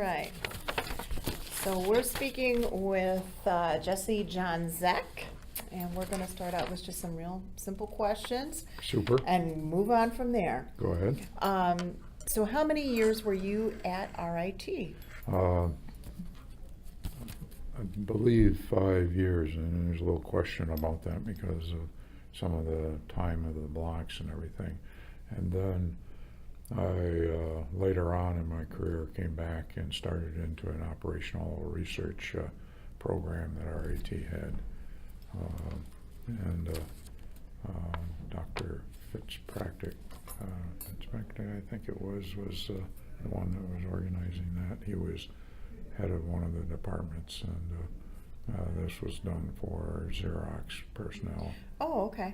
Right. So we're speaking with Jesse John Zeck, and we're going to start out with just some real simple questions Super. and move on from there. Go ahead. So how many years were you at RIT? I believe 5 years, and there's a little question about that because of some of the time of the blocks and everything. And then I, later on in my career, came back and started into an operational research program that RIT had. Dr. Fitzpatrick, I think it was the one that was organizing that. He was head of one of the departments, and this was done for Xerox personnel. Oh, okay.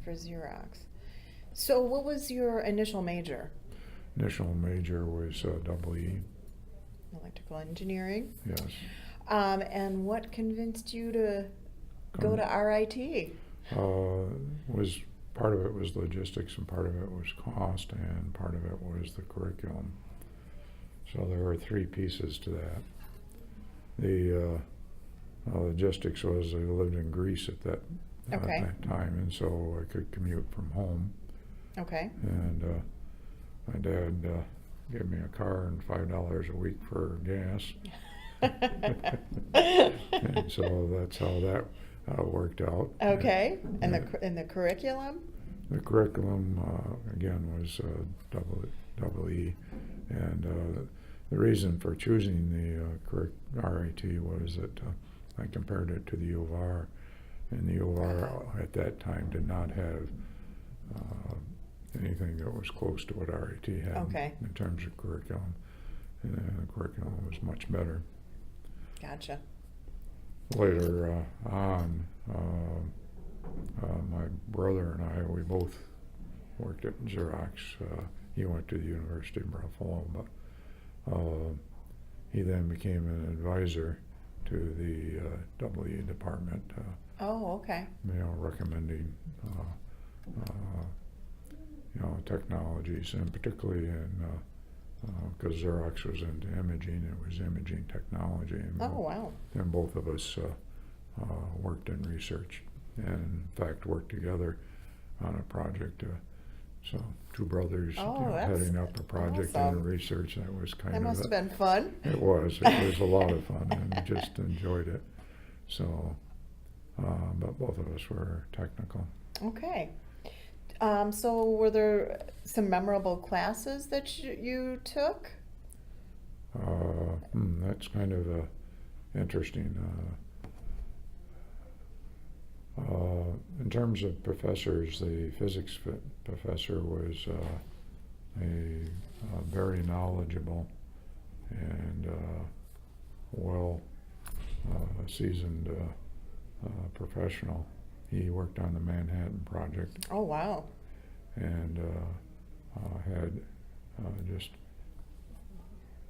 For Xerox. So what was your initial major? Initial major was EE. Electrical engineering. Yes. And what convinced you to go to RIT? Was part of it was logistics, and part of it was cost, and part of it was the curriculum. So there were three pieces to that. The logistics was I lived in Greece at that time, and so I could commute from home. Okay. And my dad gave me a car and $5 a week for gas. And so that's how that worked out. Okay. And the curriculum? The curriculum again was EE, and the reason for choosing the RIT was that I compared it to the U of R, and the U of R at that time did not have anything that was close to what RIT had in terms of curriculum, and the curriculum was much better. Gotcha. Later on, my brother and I, we both worked at Xerox. He went to the University of Buffalo, but he then became an advisor to the EE department. Recommending technologies, and particularly in because Xerox was into imaging, it was imaging technology. And then both of us worked in research, and in fact worked together on a project. So two brothers heading up a project in research. That was that must have been fun. It was a lot of fun, and just enjoyed it. So, but both of us were technical. Okay. So were there some memorable classes that you took? That's kind of interesting. In terms of professors, the physics professor was a very knowledgeable and seasoned professional. He worked on the Manhattan Project. Oh, wow. And had just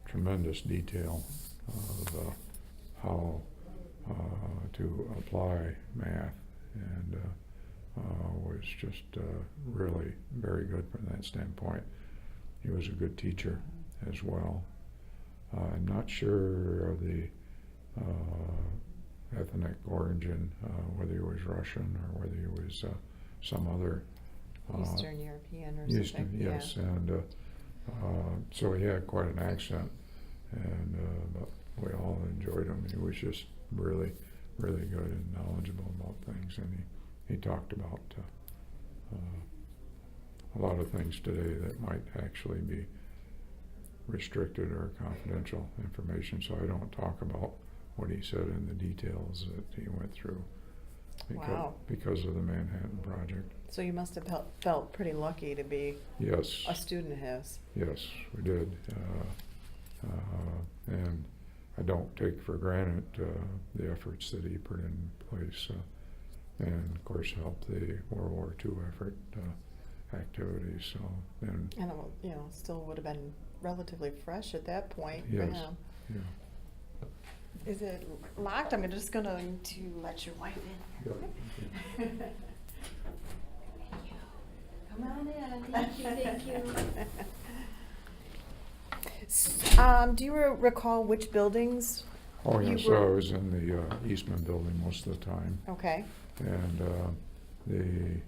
tremendous detail of how to apply math, and was just really very good from that standpoint. He was a good teacher as well. I'm not sure of the ethnic origin, whether he was Russian or whether he was some other Eastern European or Eastern, something. yes, yeah. And so he had quite an accent, and but we all enjoyed him. He was just really, really good and knowledgeable about things, and he talked about a lot of things today that might actually be restricted or confidential information. So I don't talk about what he said in the details that he went through because of the Manhattan Project. So you must have felt pretty lucky to be a student of his. Yes, we did. And I don't take for granted the efforts that he put in place, and of course helped the World War II effort activities. So and it still would have been relatively fresh at that point. Yes. Yeah. Is it locked? I'm just going to let your wife in. Yeah. Come on in. Thank you. Do you recall which buildings? Oh, You yes, were- I was in the Eastman building most of the time. Okay. And the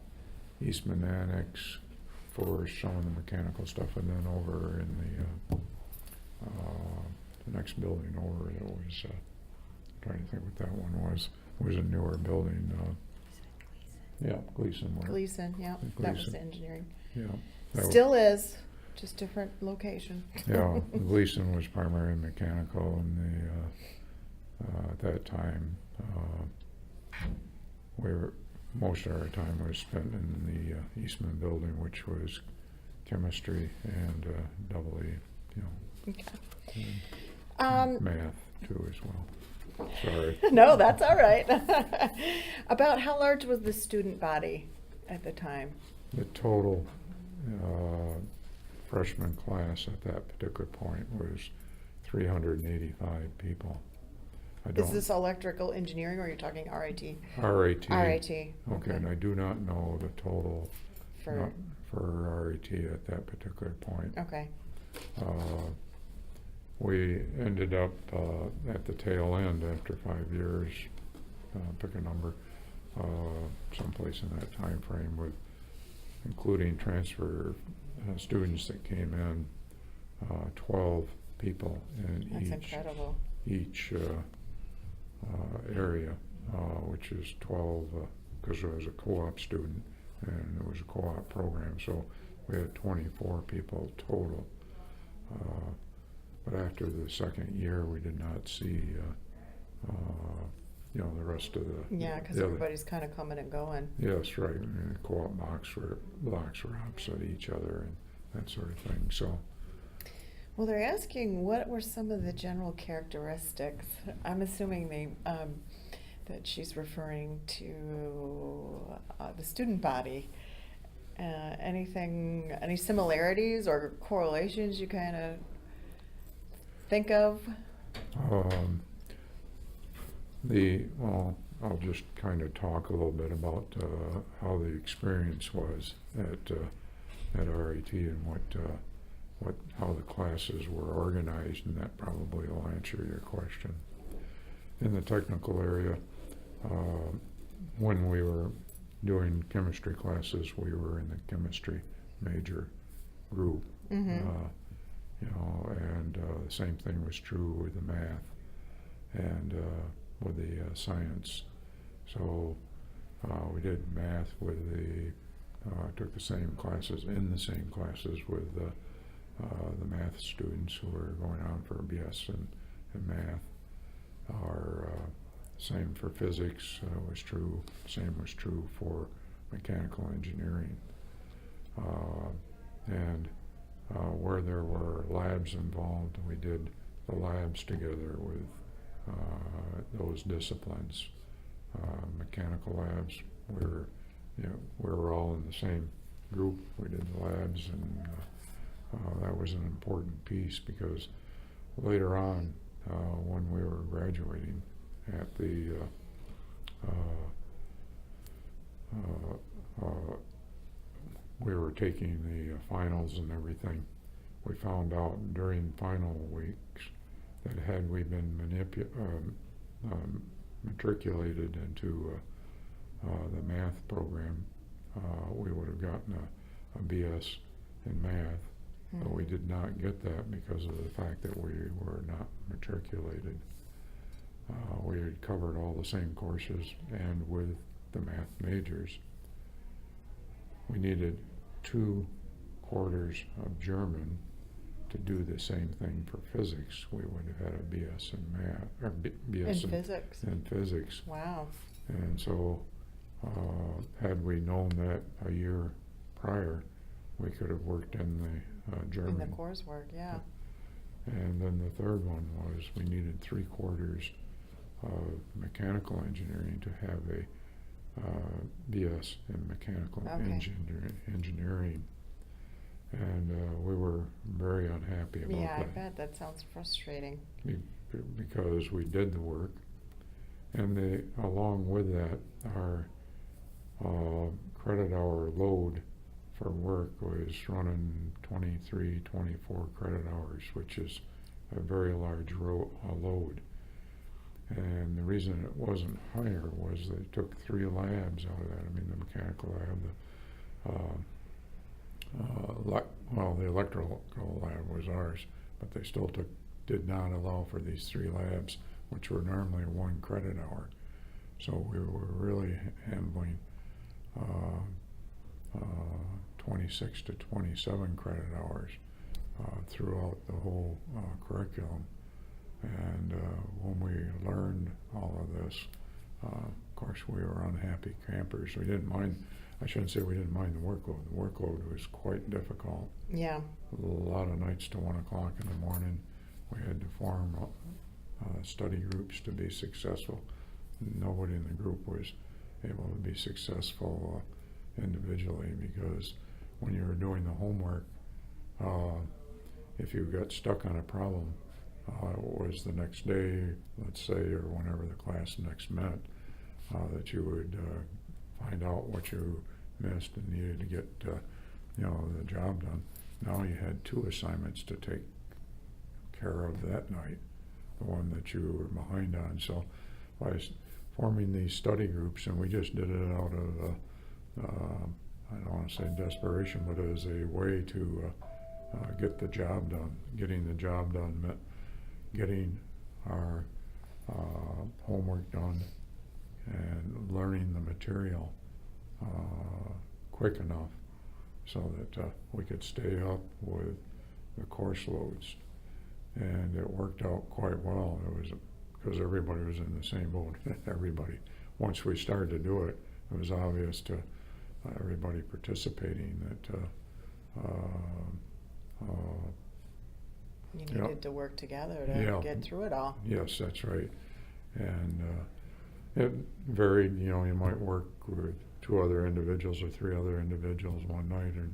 Eastman Annex for some of the mechanical stuff, and then over in the next building over, it was, trying to think what that one was. It was a newer building. Yeah, Gleason. Gleason, yeah, that was Gleason. engineering. Yeah. that was- Still is, just different location. Yeah, Gleason was primarily mechanical, and at that time, most of our time was spent in the Eastman building, which was chemistry and double E, Okay. and math too as well. Sorry. No, that's all right. About how large was the student body at the time? The total freshman class at that particular point was 385 people. Is this electrical engineering, or you're talking RIT? RIT. RIT. Okay, and I do not know the total For, for RIT at that particular point. okay. We ended up at the tail end after 5 years, pick a number, someplace in that time frame, with including transfer students that came in, 12 people in That's incredible. each area, which is 12, because there was a co-op student and it was a co-op program, so we had 24 people total. But after the second year, we did not see, the rest of the. Yeah, because the other- everybody's kind of coming and going. Yes, right. And the co-op blocks were opposite each other and that sort of thing. So Well, they're asking what were some of the general characteristics. I'm assuming that she's referring to the student body. Any similarities or correlations you kind of think of? I'll just kind of talk a little bit about how the experience was at RIT and how the classes were organized, and that probably will answer your question. In the technical area, when we were doing chemistry classes, we were in the chemistry major group. Mm-hmm. And the same thing was true with the math and with the science. So we did math took the same classes with the math students who were going on for a BS in math. Same for physics was true. Same was true for mechanical engineering. Where there were labs involved, we did the labs together with those disciplines. Mechanical labs, we were all in the same group. We did the labs, and that was an important piece, because later on, when we were graduating at the we were taking the finals and everything, we found out during final weeks that had we been matriculated into the math program, we would have gotten a BS in math, but we did not get that because of the fact that we were not matriculated. We had covered all the same courses, and with the math majors, we needed 2 quarters of German to do the same thing for physics. We would have had a BS in math, or BS In physics. in physics. Wow. And so, had we known that a year prior, we could have worked in the German. In the coursework, yeah. And then the third one was we needed 3 quarters of mechanical engineering to have a BS in mechanical engineering. And we were very unhappy about Yeah, I that. bet that sounds frustrating. Because we did the work, and along with that, our credit hour load for work was running 23, 24 credit hours, which is a very large load. And the reason it wasn't higher was they took 3 labs out of that. I mean, the mechanical lab, the electrical lab was ours, but they still did not allow for these 3 labs, which were normally 1 credit hour. So we were really handling 26 to 27 credit hours throughout the whole curriculum. And when we learned all of this, of course, we were unhappy campers. We didn't mind, I shouldn't say we didn't mind the workload. The workload was quite difficult. Yeah. A lot of nights to 1 o'clock in the morning. We had to form study groups to be successful. Nobody in the group was able to be successful individually, because when you were doing the homework, if you got stuck on a problem, it was the next day, let's say, or whenever the class next met, that you would find out what you missed and needed to get the job done. Now you had 2 assignments to take care of that night, the one that you were behind on. So by forming these study groups, and we just did it out of I don't want to say desperation, but as a way to get the job done. Getting the job done meant getting our homework done and learning the material quick enough so that we could stay up with the course loads. And it worked out quite well. It was because everybody was in the same boat. Everybody. Once we started to do it, it was obvious to everybody participating that you needed to work together to get through it all. Yes, that's right. And it varied. You might work with 2 other individuals or 3 other individuals one night, and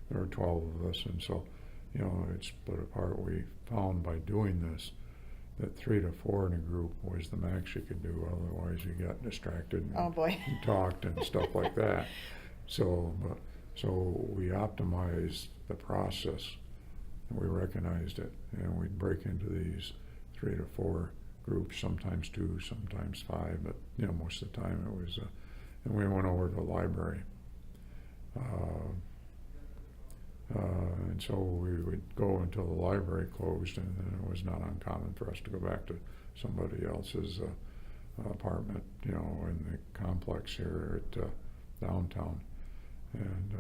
there were 12 of us, and so it's split apart. We found by doing this that 3 to 4 in a group was the max you could do. Otherwise, you got distracted and, and talked and stuff like that. So we optimized the process, and we recognized it, and we'd break into these 3 to 4 groups, sometimes 2, sometimes 5, but most of the time it was. And we went over to the library, and so we would go until the library closed, and then it was not uncommon for us to go back to somebody else's apartment, in the complex here at downtown, and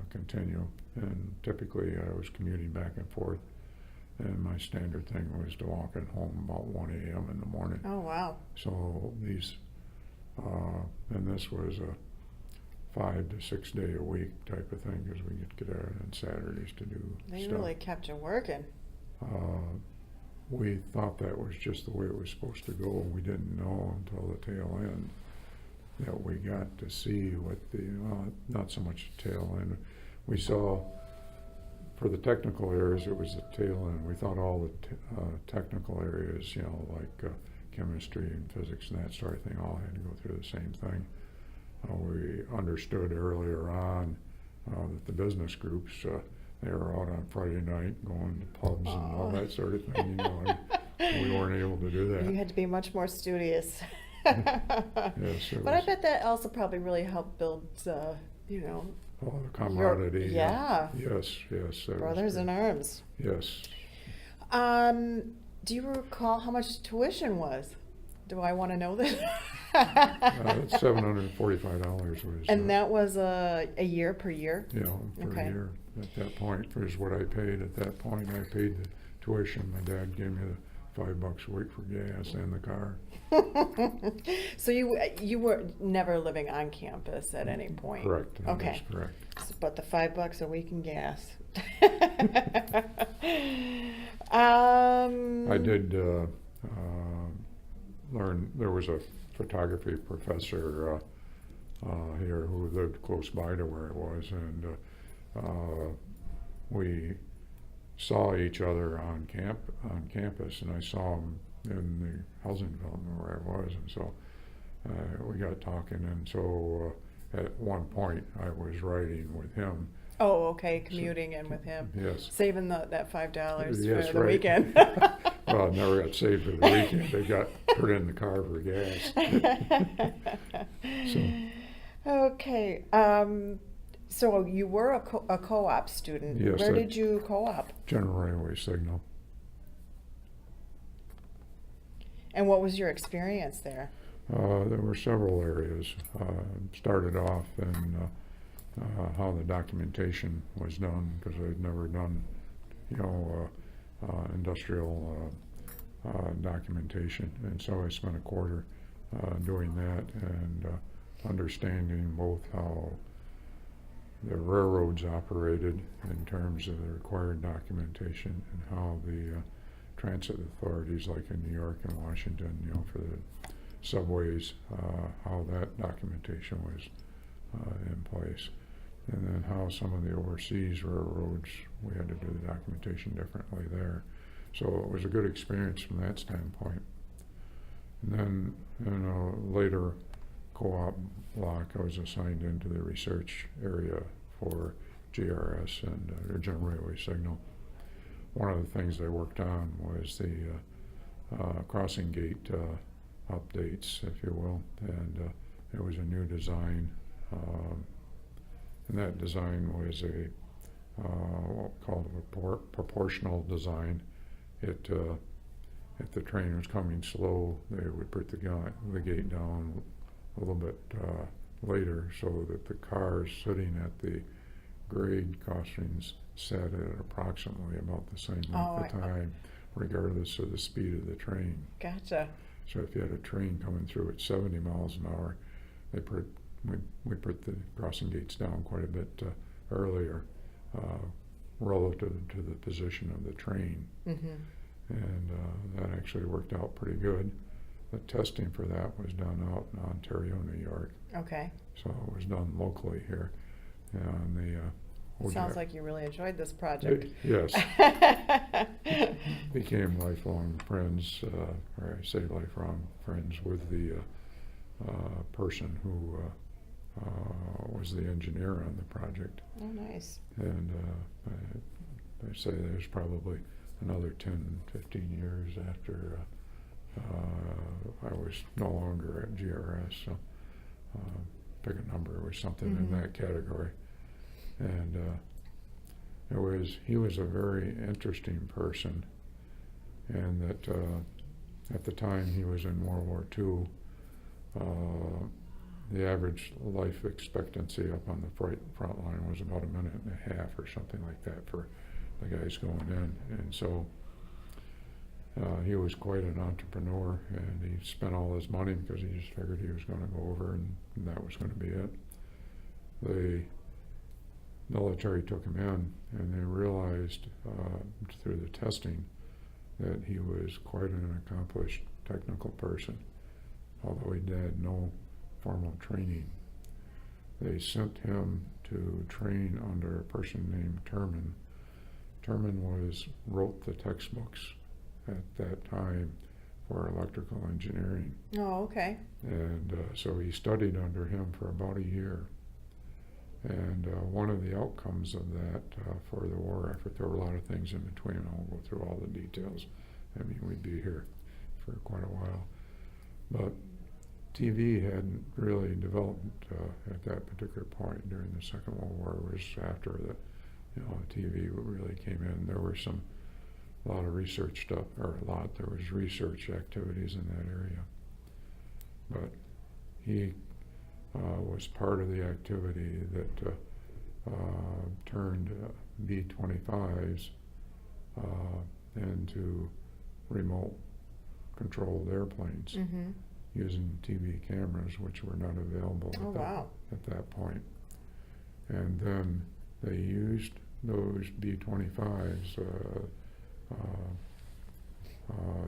continue. And typically I was commuting back and forth, and my standard thing was to walk at home about 1 a.m. in the morning. Oh, wow. So these, and this was a 5 to 6 day a week type of thing, because we could get out on Saturdays to do They stuff. really kept you working. We thought that was just the way it was supposed to go. We didn't know until the tail end that we got to see what not so much the tail end. We saw, for the technical areas, it was the tail end. We thought all the technical areas, like chemistry and physics and that sort of thing, all had to go through the same thing. We understood earlier on that the business groups, they were out on Friday night going to pubs and all that sort of thing. We weren't able to do that. You had to be much more studious. Yes, but I bet that also probably really helped build, the camaraderie. Yeah. Yes. Brothers in arms. Yes. Do you recall how much tuition was? Do I want to know this? $745 was. And that was a year per year? Yeah, per year. At that point, is what I paid. At that point, I paid the tuition. My dad gave me the $5 a week for gas and the car. So you were never living on campus at any point? Correct. That is correct. But the $5 a week in gas. I did learn. There was a photography professor here who lived close by to where I was, and we saw each other on campus, and I saw him in the housing development where I was, and so we got talking, and so at one point I was writing with him. Oh, okay, commuting in with him. Yes. Saving that $5 Yes, for the right. weekend. Well, it never got saved for the weekend. They got put in the car for gas. Okay, so you were a co-op student. Yes, Where did you co-op? General Railway Signal. And what was your experience there? There were several areas. Started off in how the documentation was done, because I'd never done, industrial documentation, and so I spent a quarter doing that and understanding both how the railroads operated in terms of the required documentation, and how the transit authorities, like in New York and Washington, for the subways, how that documentation was in place. And then how some of the overseas railroads, we had to do the documentation differently there. So it was a good experience from that standpoint. And then in a later co-op block, I was assigned into the research area for GRS and General Railway Signal. One of the things I worked on was the crossing gate updates, if you will, and it was a new design, and that design was a what we called a proportional design. It if the train was coming slow, they would put the gate down a little bit later, so that the cars sitting at the grade crossings sat at approximately about the same length of time, regardless of the speed of the train. Gotcha. So if you had a train coming through at 70 miles an hour, we put the crossing gates down quite a bit earlier, relative to the position of the train. Mm-hmm. And that actually worked out pretty good. The testing for that was done out in Ontario, New York. Okay. So it was done locally here. And the sounds like you really enjoyed this project. Yes. Became lifelong friends, or I say lifelong friends, with the person who was the engineer on the project. Oh, nice. And I say there's probably another 10, 15 years after I was no longer at GRS. So pick a number, it was something in that category. And he was a very interesting person, and that at the time he was in World War II, the average life expectancy up on the front line was about 1.5 minutes or something like that for the guys going in. And so he was quite an entrepreneur, and he spent all his money because he just figured he was going to go over and that was going to be it. The military took him in, and they realized through the testing that he was quite an accomplished technical person, although he had no formal training. They sent him to train under a person named Terman. Terman wrote the textbooks at that time for electrical engineering. Oh, okay. And so he studied under him for about a year. And one of the outcomes of that for the war effort, there were a lot of things in between. I won't go through all the details. I mean, we'd be here for quite a while. But TV hadn't really developed at that particular point during the Second World War. It was after TV really came in. There were a lot of research stuff, there was research activities in that area. But he was part of the activity that turned B-25s into remote controlled airplanes using TV cameras, which were not available at that point. And then they used those B-25s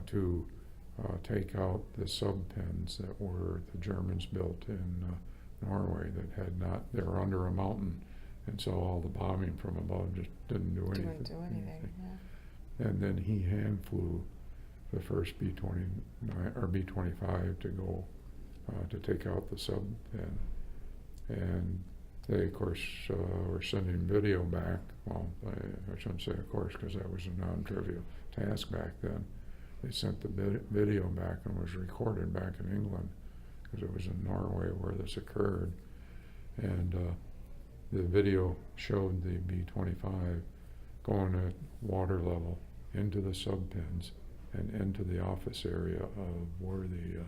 to take out the sub-pens that the Germans built in Norway they were under a mountain, and so all the bombing from above just didn't do anything. Didn't do anything. Yeah. And then he hand flew the first B-29 or B-25 to go to take out the sub-pen, and they, of course, were sending video back. Well, I shouldn't say of course, because that was a non-trivial task back then. They sent the video back and was recorded back in England, because it was in Norway where this occurred. And the video showed the B-25 going at water level into the sub-pens and into the office area of where the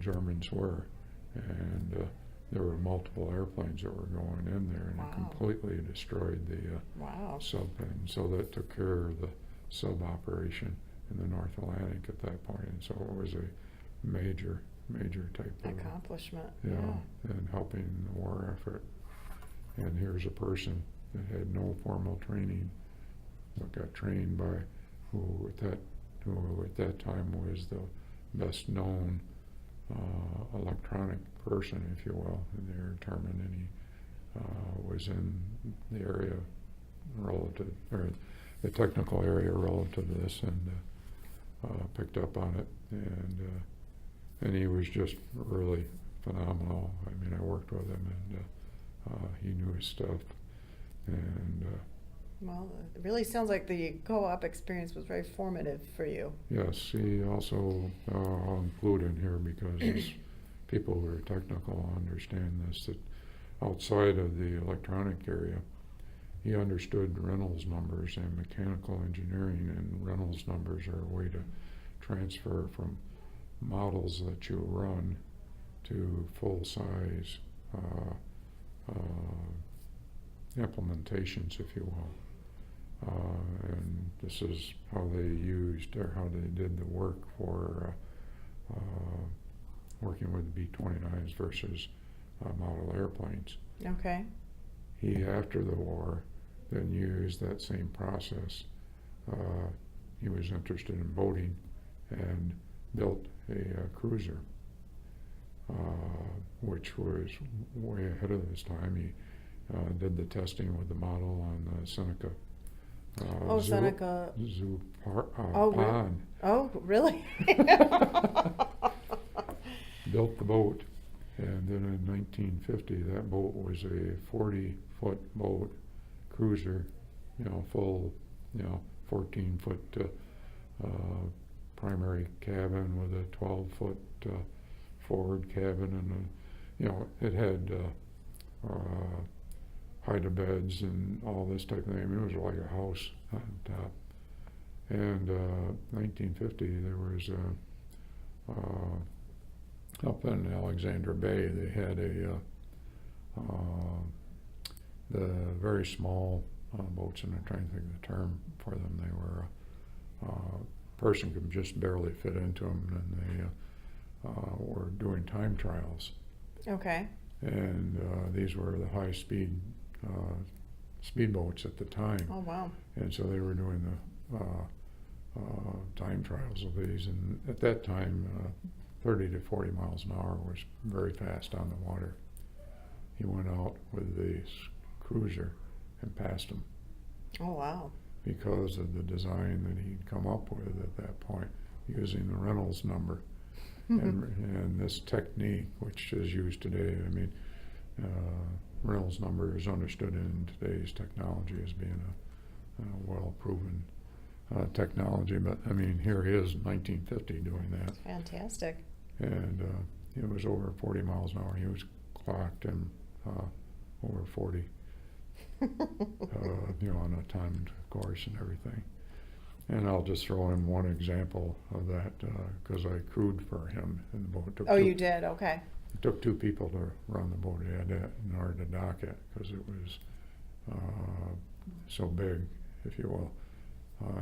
Germans were. And there were multiple airplanes that were going in there, and wow. It completely destroyed the wow. sub-pen. So that took care of the sub-operation in the North Atlantic at that point. And so it was a major type of accomplishment. and helping the war effort. And here's a person that had no formal training, but got trained by who at that time was the best known electronic person, if you will, in their term, and he was in the area relative, or the technical area relative to this, and picked up on it, and he was just really phenomenal. I mean, I worked with him, and he knew his stuff, and well, it really sounds like the co-op experience was very formative for you. yes, he also, I'll include in here because as people who are technical understand this, that outside of the electronic area, he understood Reynolds numbers and mechanical engineering, and Reynolds numbers are a way to transfer from models that you run to full-size implementations, if you will. And this is how they used, or how they did the work for working with B-29s versus model airplanes. Okay. He, after the war, then used that same process. He was interested in boating and built a cruiser, which was way ahead of his time. He did the testing with the model on the Seneca. Seneca. Pond. Oh, really? Built the boat, and then in 1950, that boat was a 40-foot boat, cruiser, full, 14-foot primary cabin with a 12-foot forward cabin, and it had hide-a-beds and all this type of thing. I mean, it was like a house on top. And 1950, there was up in Alexandra Bay, they had the very small boats, and I'm trying to think of the term for them. They were a person could just barely fit into them, and they were doing time trials. Okay. And these were the high-speed speedboats at the time. Oh, wow. And so they were doing the time trials of these, and at that time 30 to 40 miles an hour was very fast on the water. He went out with the cruiser and passed them. Oh, wow. Because of the design that he'd come up with at that point, using the Reynolds number. And this technique, which is used today, I mean, Reynolds number is understood in today's technology as being a well-proven technology, but I mean, here he is in 1950 doing that. Fantastic. And it was over 40 miles an hour. He was clocked in over 40, on a timed course and everything. And I'll just throw in one example of that because I crewed for him in the boat. You did? Okay. It took two people to run the boat. He had to, in order to dock it, because it was so big, if you will.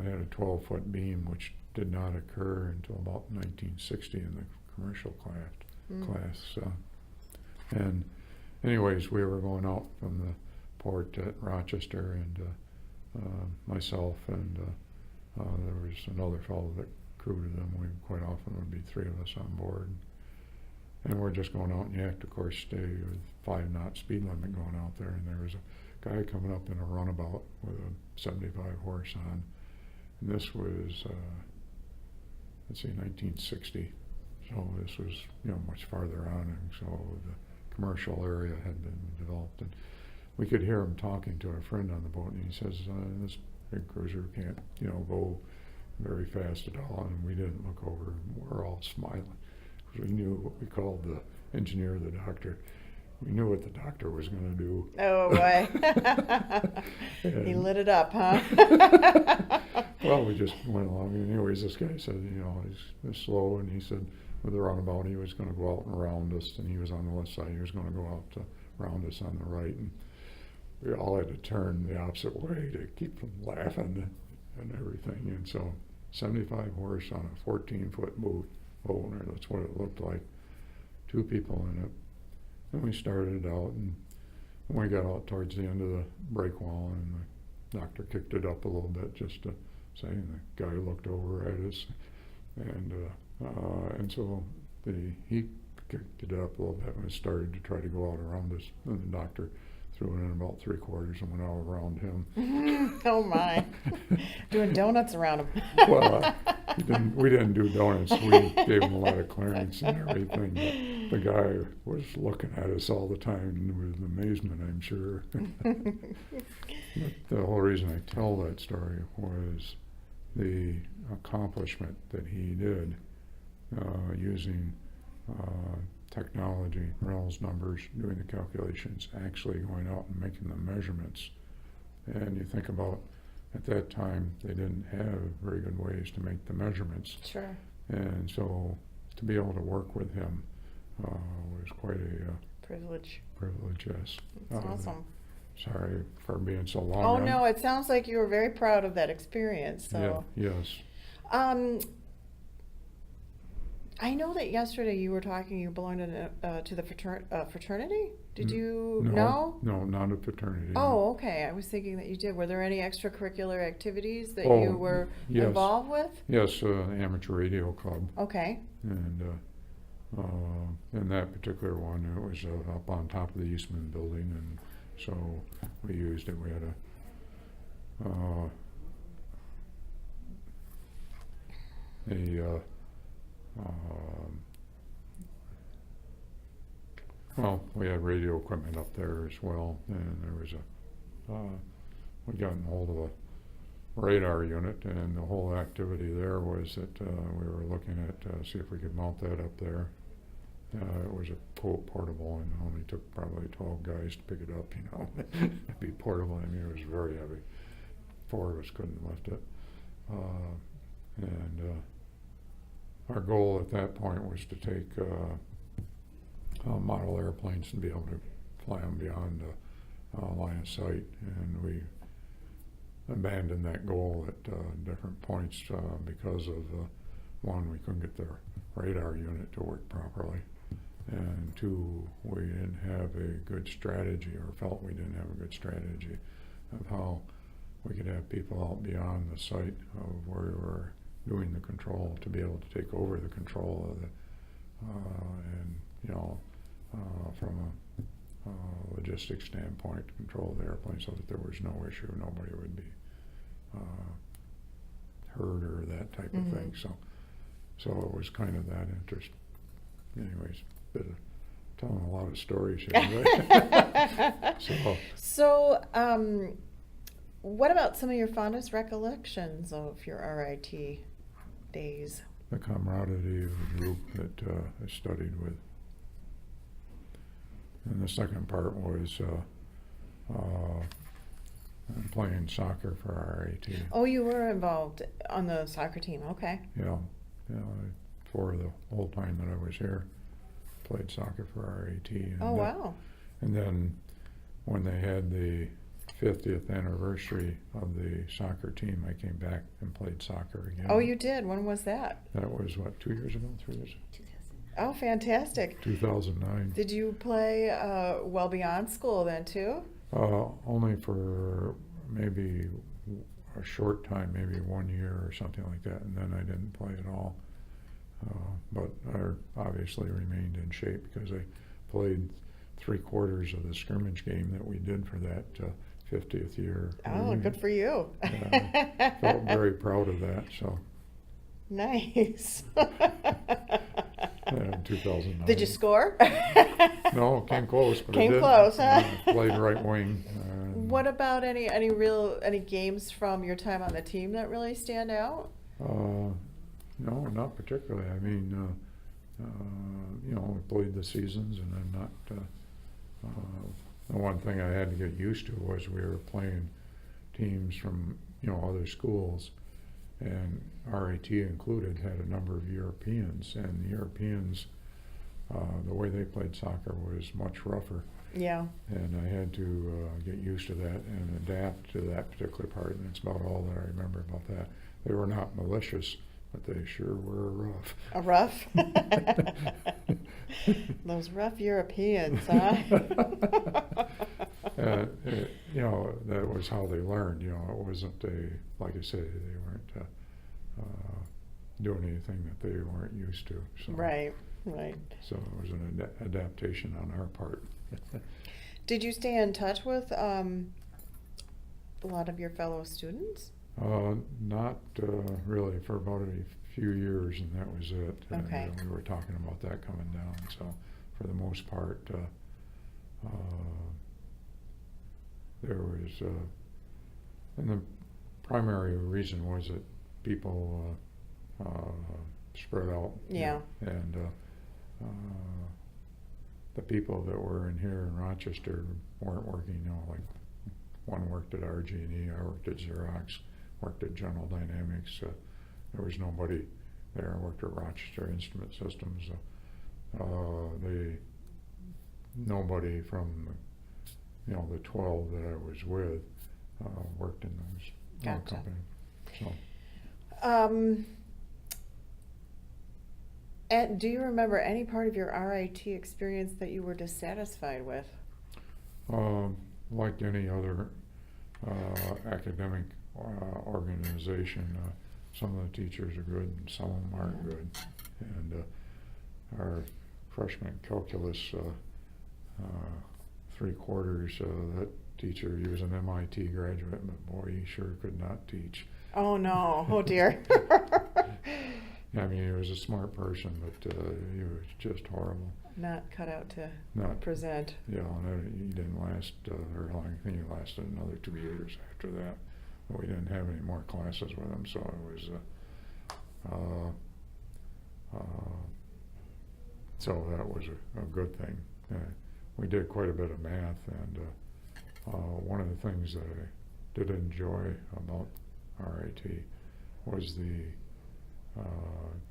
It had a 12-foot beam, which did not occur until about 1960 in the commercial class. And anyways, we were going out from the port at Rochester, and myself and there was another fellow that crewed with them. We quite often would be three of us on board. And we're just going out, and you have to, of course, stay with 5-knot speed limit going out there. And there was a guy coming up in a runabout with a 75 horse on. And this was, 1960. So this was, much farther on. And so the commercial area had been developed, and we could hear him talking to a friend on the boat, and he says, this big cruiser can't, go very fast at all, and we didn't look over, and we're all smiling, because we knew what we called the engineer, the doctor. We knew what the doctor was going to do. Oh, boy. He lit it up, huh? Well, we just went along. Anyways, this guy said, he's slow, and he said with the roundabout, he was going to go out and around us, and he was on the left side. He was going to go out to round us on the right, and we all had to turn the opposite way to keep from laughing and everything. And so 75 horse on a 14-foot boat, that's what it looked like. 2 people in it. And we started out, and when we got out towards the end of the break wall, and the doctor kicked it up a little bit just to say, and the guy looked over at us, and so he kicked it up a little bit and started to try to go out around us, and the doctor threw it in about 3/4 and went out around him. Oh my. Doing donuts around him. Well, we didn't do donuts. We gave him a lot of clearance and everything. But the guy was looking at us all the time with amazement, I'm sure. But the whole reason I tell that story was the accomplishment that he did using technology, Reynolds numbers, doing the calculations, actually going out and making the measurements. And you think about, at that time, they didn't have very good ways to make the measurements. Sure. And so to be able to work with him was quite a privilege. Yes. That's awesome. Sorry for being so long. Oh, no, it sounds like you were very proud of that experience. So. Yeah, yes. I know that yesterday you were talking, you belonged to the fraternity? Did you? No? No, not a fraternity. Oh, okay. I was thinking that you did. Were there any extracurricular activities that you were involved with? Yes, amateur radio club. Okay. And in that particular one, it was up on top of the Eastman building, and so we used it. We had we had radio equipment up there as well, and there was we got in hold of a radar unit, and the whole activity there was that we were looking at see if we could mount that up there. It was a quote portable, and it only took probably 12 guys to pick it up, It'd be portable. I mean, it was very heavy. 4 of us couldn't lift it. And our goal at that point was to take model airplanes and be able to fly them beyond line of sight, and we abandoned that goal at different points because of one, we couldn't get the radar unit to work properly, and 2, we didn't have a good strategy, or felt we didn't have a good strategy of how we could have people out beyond the site of where we were doing the control to be able to take over the control of the from a logistics standpoint, control the airplane so that there was no issue, nobody would be hurt or that type of thing. So it was kind of that interest. Anyways, bit of telling a lot of stories here. Right? So, what about some of your fondest recollections of your RIT days? The camaraderie of the group that I studied with. And the second part was playing soccer for RIT. Oh, you were involved on the soccer team. Okay. Yeah. For the whole time that I was here, played soccer for RIT. And wow. And then when they had the 50th anniversary of the soccer team, I came back and played soccer again. Oh, you did? When was that? That was, 2 years ago, 3 years ago? Oh, fantastic. 2009. Did you play well beyond school then, too? Only for maybe a short time, maybe 1 year or something like that, and then I didn't play at all. But I obviously remained in shape because I played 3/4 of the scrimmage game that we did for that 50th year. Oh, good for you. Felt very proud of that. So nice. 2009. Did you score? No, came close, but I Came did. close, huh? Played right wing. What about any games from your time on the team that really stand out? No, not particularly. I mean, we played the seasons, and I'm not. The one thing I had to get used to was we were playing teams from other schools, and RIT included had a number of Europeans, and the Europeans, the way they played soccer was much rougher. Yeah. And I had to get used to that and adapt to that particular part, and that's about all that I remember about that. They were not malicious, but they sure were rough. A rough? Those rough Europeans, huh? That was how they learned. It wasn't like I say, they weren't doing anything that they weren't used to. So, right. So it was an adaptation on our part. Did you stay in touch with a lot of your fellow students? Not really, for about a few years, and that was it. Okay. And we were talking about that coming down. So for the most part, there was, and the primary reason was that people spread out. Yeah. And the people that were in here in Rochester weren't working. Like one worked at RG&E, I worked at Xerox, worked at General Dynamics. There was nobody there. I worked at Rochester Instrument Systems. Nobody from the 12 that I was with worked in those Gotcha. companies. So. And do you remember any part of your RIT experience that you were dissatisfied with? Like any other academic organization, some of the teachers are good and some of them aren't good. And our freshman calculus, 3/4, that teacher, he was an MIT graduate, but boy, he sure could not teach. Oh no, oh dear. I mean, he was a smart person, but he was just horrible. Not cut out to present. Yeah, and he didn't last very long. I think he lasted another 2 years after that. But we didn't have any more classes with him, so it was. So that was a good thing. We did quite a bit of math, and one of the things that I did enjoy about RIT was the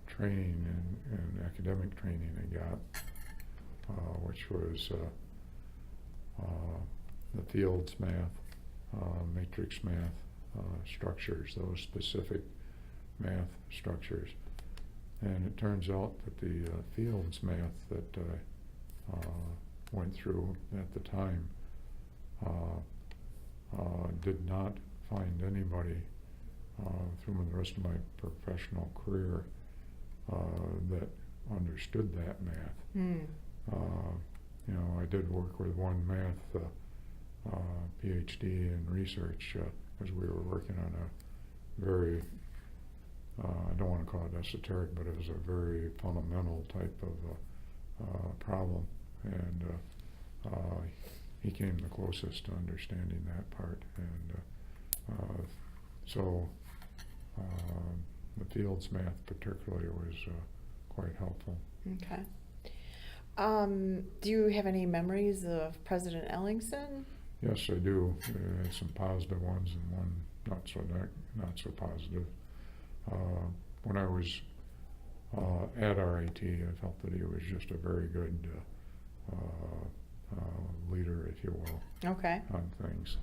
training and academic training I got, which was the fields math, matrix math, structures, those specific math structures. And it turns out that the fields math that I went through at the time did not find anybody through the rest of my professional career that understood that math. I did work with one math PhD in research because we were working on a very, I don't want to call it esoteric, but it was a very fundamental type of problem. And he came the closest to understanding that part. And so the fields math particularly was quite helpful. Okay. Do you have any memories of President Ellingson? Yes, I do. I had some positive ones and one not so positive. When I was at RIT, I felt that he was just a very good leader, if you will, Okay. on things.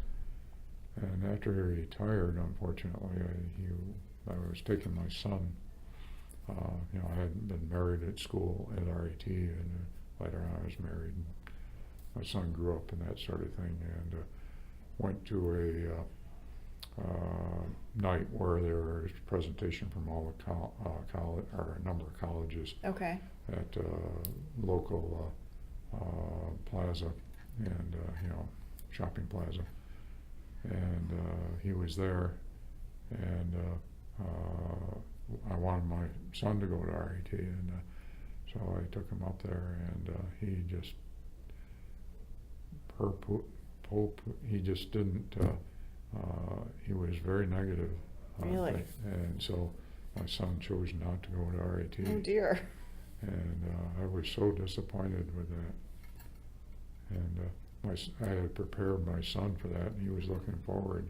And after he retired, unfortunately, I was taking my son. I hadn't been married at school at RIT, and later on I was married. My son grew up and that sort of thing, and went to a night where there was a presentation from all the college, or a number of colleges. Okay. At local plaza and shopping plaza, and he was there, and I wanted my son to go to RIT, and So I took him up there, and he just he just didn't. He was very negative. Really? And so my son chose not to go to RIT. Oh dear. And I was so disappointed with that. And I had prepared my son for that, and he was looking forward.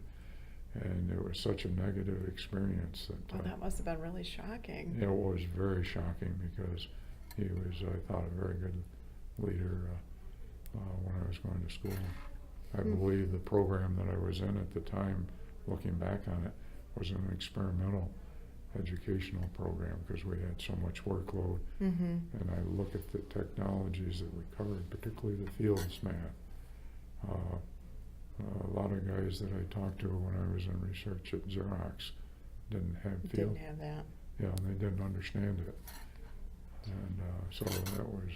And it was such a negative experience that. Well, that must have been really shocking. It was very shocking because he was, I thought, a very good leader when I was going to school. I believe the program that I was in at the time, looking back on it, was an experimental educational program because we had so much workload. And I look at the technologies that we covered, particularly the fields math. A lot of guys that I talked to when I was in research at Xerox didn't have field. Didn't have that. Yeah, and they didn't understand it. And so that was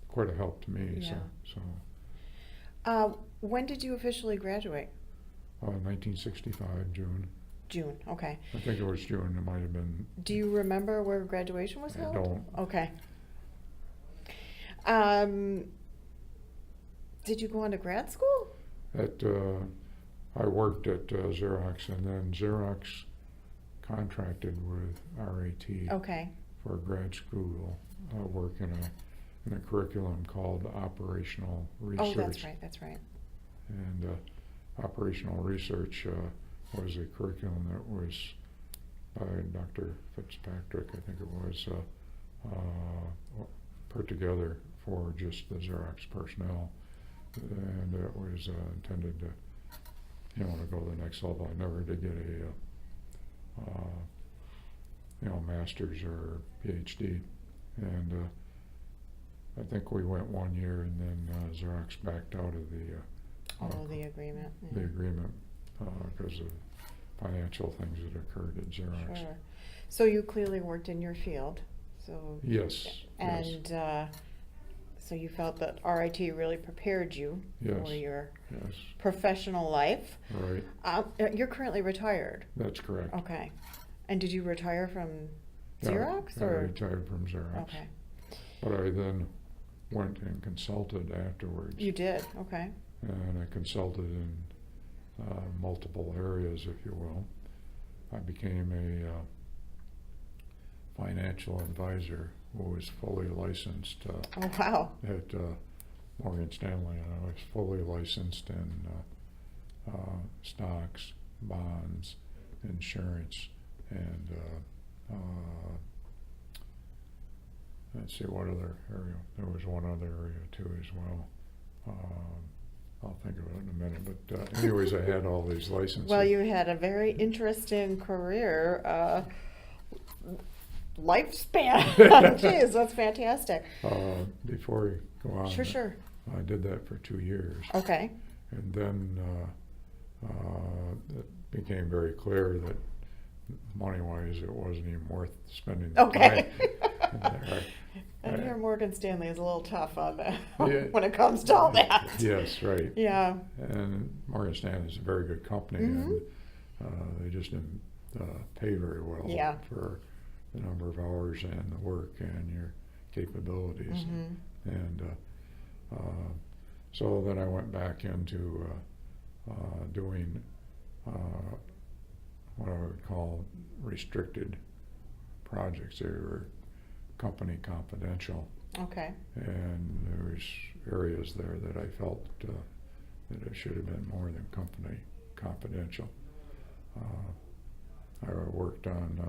quite a help to me. Yeah. So when did you officially graduate? 1965, June. June, okay. I think it was June. It might have been. Do you remember where graduation was held? I don't. Okay. Did you go on to grad school? I worked at Xerox, and then Xerox contracted with RIT Okay. for grad school work in a curriculum called operational research. Oh, that's right, that's right. And operational research was a curriculum that was by Dr. Fitzpatrick, I think it was, put together for just the Xerox personnel. And it was intended to, to go to the next level. I never did get a, master's or PhD. And I think we went 1 year, and then Xerox backed out of The agreement. the agreement because of financial things that occurred at Xerox. Sure. So you clearly worked in your field. So. Yes. And so you felt that RIT really prepared you Yes. for your Yes. professional life. Right. You're currently retired. That's correct. Okay. And did you retire from Yeah, Xerox? I or? retired from Xerox. Okay. But I then went and consulted afterwards. You did, okay. And I consulted in multiple areas, if you will. I became a financial advisor who was fully licensed Oh, wow. at Morgan Stanley. And I was fully licensed in stocks, bonds, insurance, and let's see, what other area? There was one other area too as well. I'll think of it in a minute. But anyways, I had all these licenses. Well, you had a very interesting career lifespan. Jeez, that's fantastic. Before we go on, Sure. I did that for 2 years. Okay. And then it became very clear that money-wise, it wasn't even worth spending the Okay. time. And here Morgan Stanley is a little tough on that Yeah. when it comes to all that. Yes, right. Yeah. And Morgan Stanley is a very good company, and they just didn't pay very well Yeah. for the number of hours and the work and your capabilities. And so then I went back into doing what I would call restricted projects. They were company confidential. Okay. And there was areas there that I felt that it should have been more than company confidential. I worked on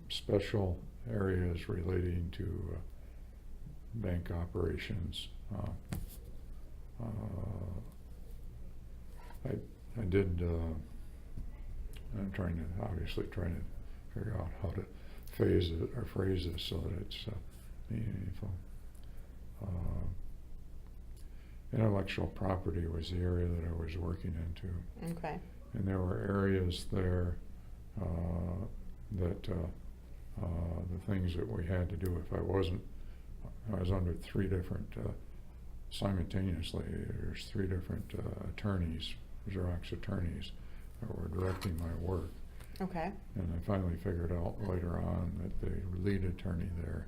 special areas relating to bank operations. I did. I'm trying to figure out how to phrase it so that it's meaningful. Intellectual property was the area that I was working into. Okay. And there were areas there that the things that we had to do, if I was under three different, simultaneously, there's three different attorneys, Xerox attorneys. that were directing my work. Okay. And I finally figured out later on that the lead attorney there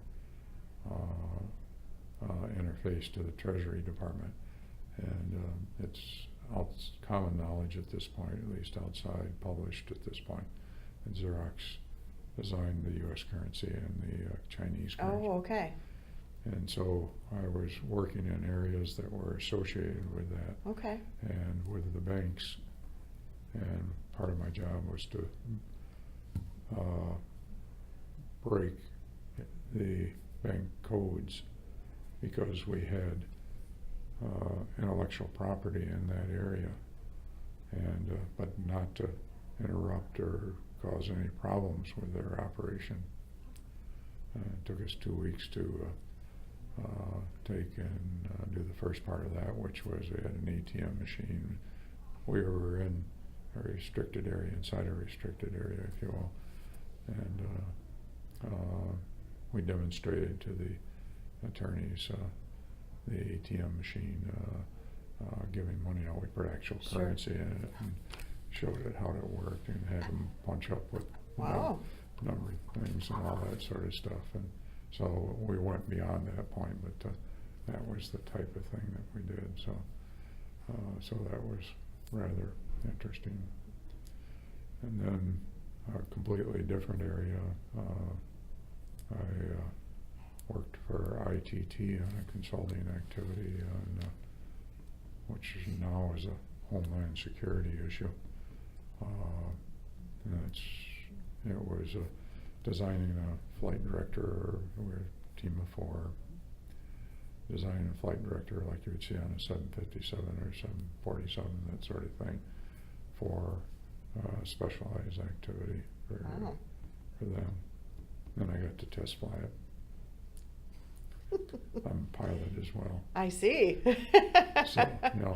interfaced to the Treasury Department. And it's common knowledge at this point, at least outside, published at this point, that Xerox designed the U.S. currency and the Chinese currency. Oh, okay. And so I was working in areas that were associated with that. Okay. And with the banks. And part of my job was to break the bank codes, because we had intellectual property in that area, and but not to interrupt or cause any problems with their operation. It took us 2 weeks to take and do the first part of that, which was we had an ATM machine. We were in a restricted area, inside a restricted area, if you will, and we demonstrated to the attorneys the ATM machine giving money out. We put actual currency in it and showed it how it worked, and had them punch up with number things and all that sort of stuff. And so we went beyond that point, but that was the type of thing that we did. So so that was rather interesting. And then a completely different area, I worked for ITT on a consulting activity on, which is now is a Homeland Security issue. And it was designing a flight director. We were a team of 4, designing a flight director like you would see on a 757 or 747, that sort of thing, for specialized activity for them. Then I got to test fly it. I'm a pilot as well. I see. So no,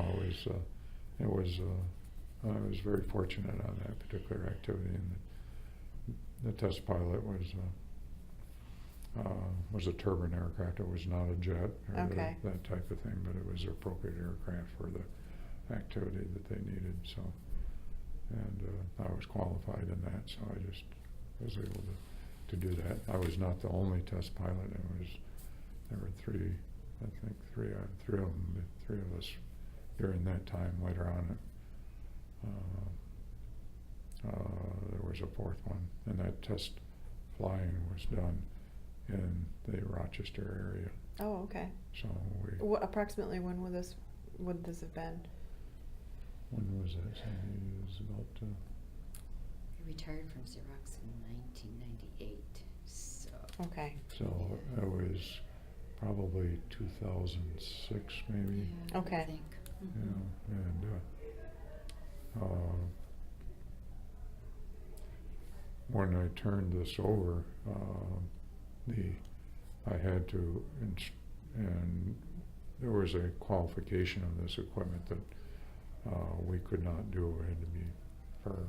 I was very fortunate on that particular activity, and the test pilot was a turbine aircraft. It was not a jet or that type of thing, but it was an appropriate aircraft for the activity that they needed. So, and I was qualified in that, so I just was able to do that. I was not the only test pilot. There were 3, I think three of us during that time. Later on, there was a 4th one, and that test flying was done in the Rochester area. Oh, okay. So approximately when would this have been? When was that? He was about. He retired from Xerox in 1998. So. Okay. So that was probably 2006, maybe. Yeah, Okay. I think. Yeah, and when I turned this over, I had to, and there was a qualification of this equipment that we could not do. It had to be for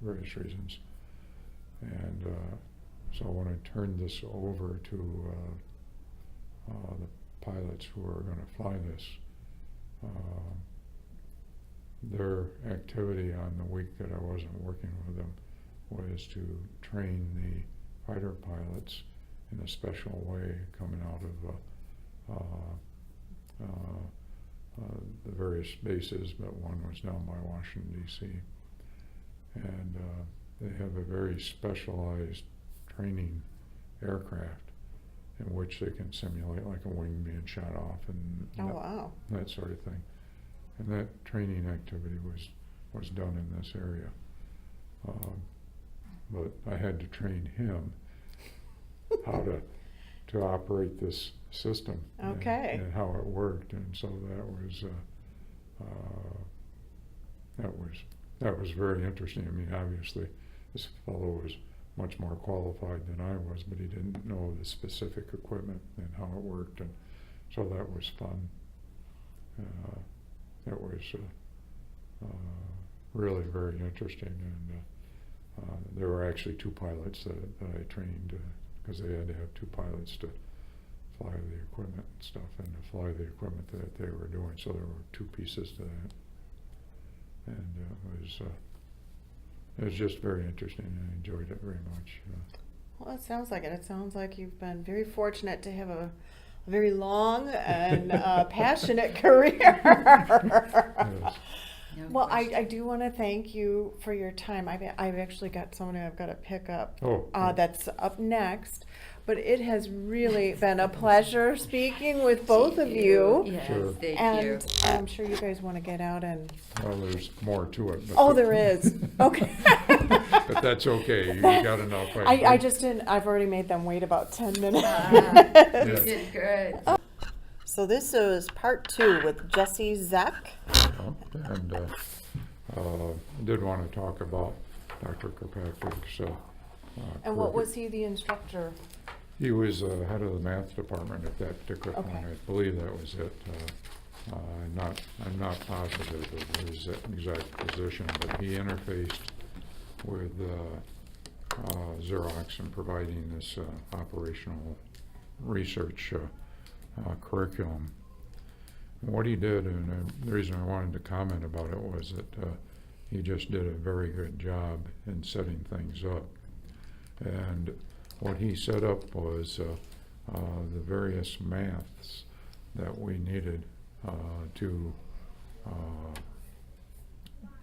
various reasons. And so when I turned this over to the pilots who were going to fly this, their activity on the week that I wasn't working with them was to train the fighter pilots in a special way coming out of the various bases, but one was down by Washington, D.C. And they have a very specialized training aircraft in which they can simulate like a wing being shot off and that sort of thing. And that training activity was done in this area. But I had to train him how to operate this system and how it worked, and so that was very interesting. I mean, obviously, this fellow was much more qualified than I was, but he didn't know the specific equipment and how it worked, and so that was fun. It was really very interesting, and there were actually 2 pilots that I trained, because they had to have 2 pilots to fly the equipment and stuff, and to fly the equipment that they were doing. So there were 2 pieces to that, and it was it was just very interesting. I enjoyed it very much. Well, it sounds like it. It sounds like you've been very fortunate to have a very long and passionate career. Yes. No Well, I question. do want to thank you for your time. I've actually got someone I've got to pick up Oh. that's up next. But it has really been a pleasure speaking with both of you. Yes, Sure. thank And you. I'm sure you guys want to get out and. Well, there's more to it. But Oh, there is. Okay. But that's okay. You got enough. I just didn't. I've already made them wait about 10 minutes. You Yes. did good. So this is part 2 with Jesse Zeck. And I did want to talk about Dr. Kirkpatrick's. And what was he the instructor? He was head of the math department at that particular point. Okay. I believe that was it. I'm not positive of his exact position, but he interfaced with Xerox in providing this operational research curriculum. And what he did, and the reason I wanted to comment about it, was that he just did a very good job in setting things up. And what he set up was the various maths that we needed to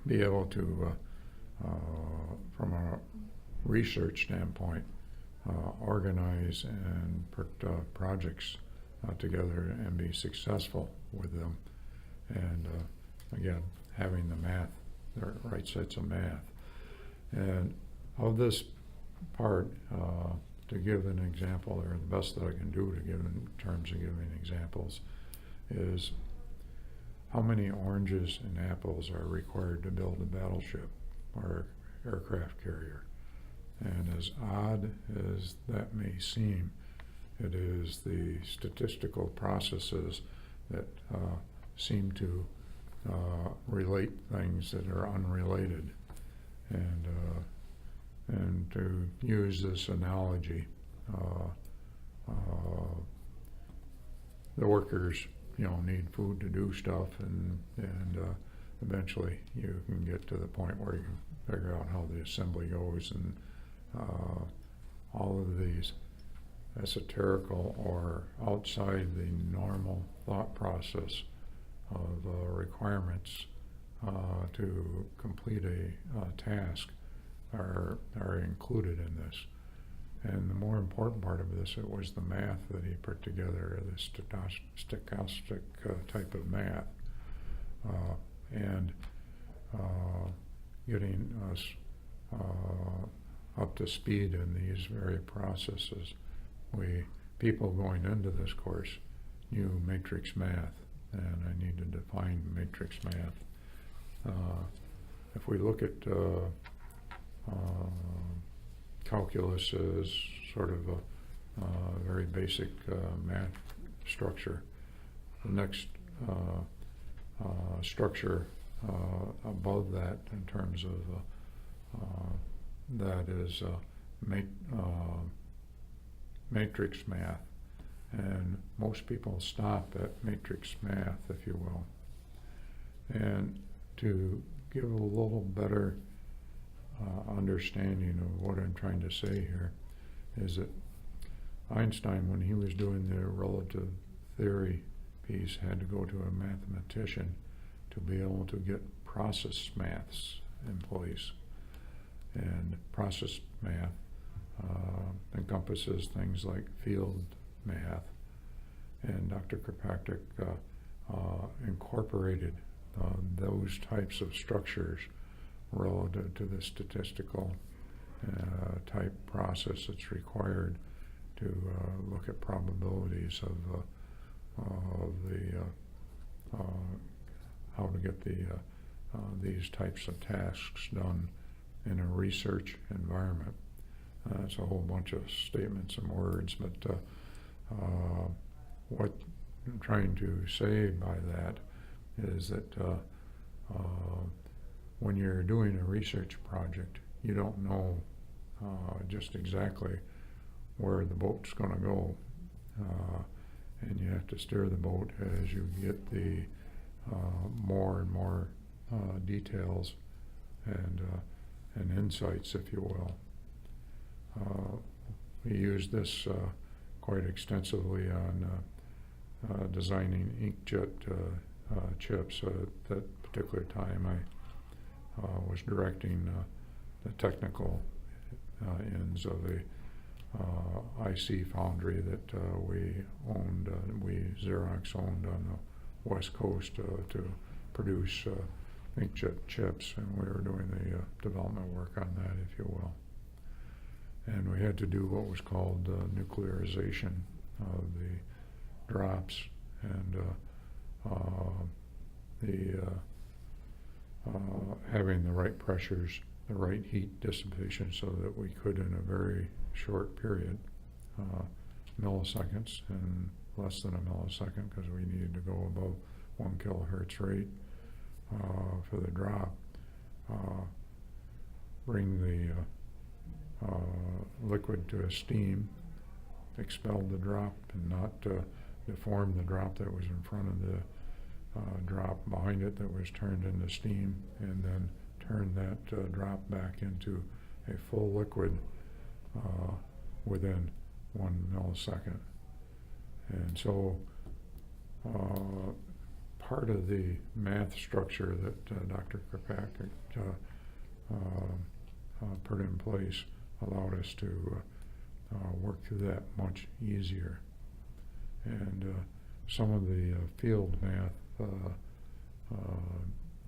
be able to, from a research standpoint, organize and put projects together and be successful with them. And again, having the math, the right sets of math. And of this part, to give an example, or the best that I can do to give in terms of giving examples, is how many oranges and apples are required to build a battleship or aircraft carrier. And as odd as that may seem, it is the statistical processes that seem to relate things that are unrelated. And to use this analogy, the workers, need food to do stuff, and eventually you can get to the point where you can figure out how the assembly goes, and all of these esoterical or outside the normal thought process of requirements to complete a task are included in this. And the more important part of this, it was the math that he put together, the stochastic type of math, and getting us up to speed in these very processes. People going into this course knew matrix math, and I need to define matrix math. If we look at calculus as sort of a very basic math structure, the next structure above that in terms of that is matrix math, and most people stop at matrix math, if you will. And to give a little better understanding of what I'm trying to say here, is that Einstein, when he was doing the relative theory piece, had to go to a mathematician to be able to get process maths in place. And process math encompasses things like field math, and Dr. Kirkpatrick incorporated those types of structures relative to the statistical type process that's required to look at probabilities of how to get these types of tasks done in a research environment. It's a whole bunch of statements and words, but what I'm trying to say by that is that when you're doing a research project, you don't know just exactly where the boat's going to go, and you have to steer the boat as you get the more and more details, and and insights, if you will. We used this quite extensively on designing inkjet chips. At that particular time, I was directing the technical ends of a IC foundry that we owned, Xerox owned on the West Coast to produce inkjet chips, and we were doing the development work on that, if you will. And we had to do what was called nuclearization of the drops, and having the right pressures, the right heat dissipation, so that we could, in a very short period, milliseconds, and less than a millisecond, because we needed to go above 1 kilohertz rate for the drop, bring the liquid to a steam, expel the drop, and not deform the drop that was in front of the drop behind it that was turned into steam, and then turn that drop back into a full liquid within 1 millisecond. And so part of the math structure that Dr. Kirkpatrick put in place allowed us to work through that much easier. And some of the field math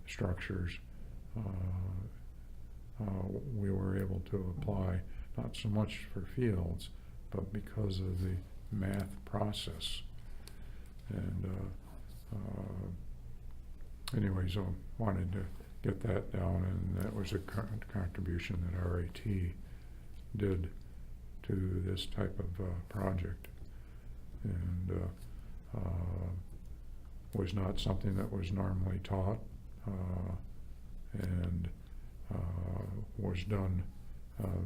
structures we were able to apply, not so much for fields, but because of the math process. And anyways, I wanted to get that down, and that was a contribution that RIT did to this type of project, and was not something that was normally taught, and was done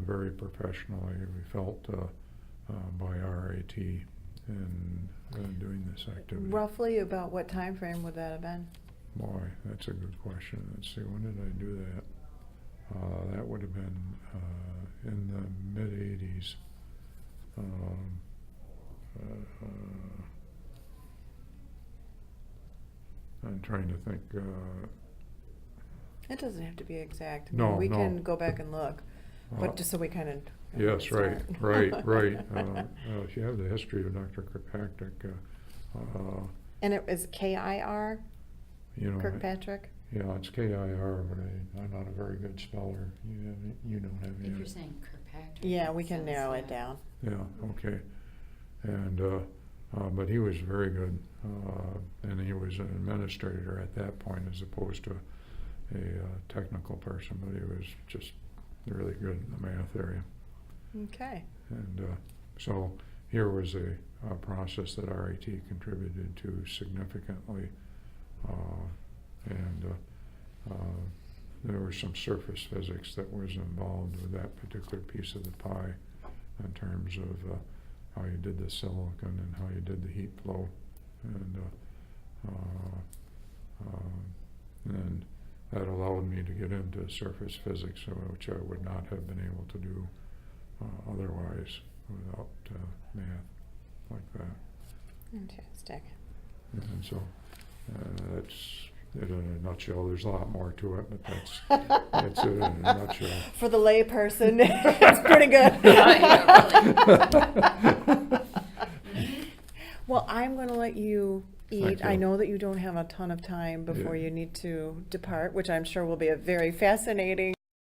very professionally, we felt, by RIT in doing this activity. Roughly about what time frame would that have been? Boy, that's a good question. Let's see, when did I do that? That would have been in the mid-'80s. I'm trying to think. It doesn't have to be exact. I mean, No, we no. can go back and look, but just so we kind of. Yes, right. If you have the history of Dr. Kirkpatrick, And it was K-I-R, you know. Kirkpatrick? Yeah, it's K-I-R, but I'm not a very good speller. You don't have any. If you're saying Kirkpatrick. Yeah, we that can sounds, narrow it down. Yeah, okay. And but he was very good, and he was an administrator at that point, as opposed to a technical person. But he was just really good in the math area. Okay. And so here was a process that RIT contributed to significantly, and there was some surface physics that was involved with that particular piece of the pie, in terms of how you did the silicon and how you did the heat flow, and that allowed me to get into surface physics, which I would not have been able to do otherwise without math like that. Fantastic. And so that's it in a nutshell. There's a lot more to it, but that's it in a nutshell. For the lay person, it's pretty good. Well, I'm going to let you eat. Thank you. I know that you don't have a ton of time before Yeah. you need to depart, which I'm sure will be a very fascinating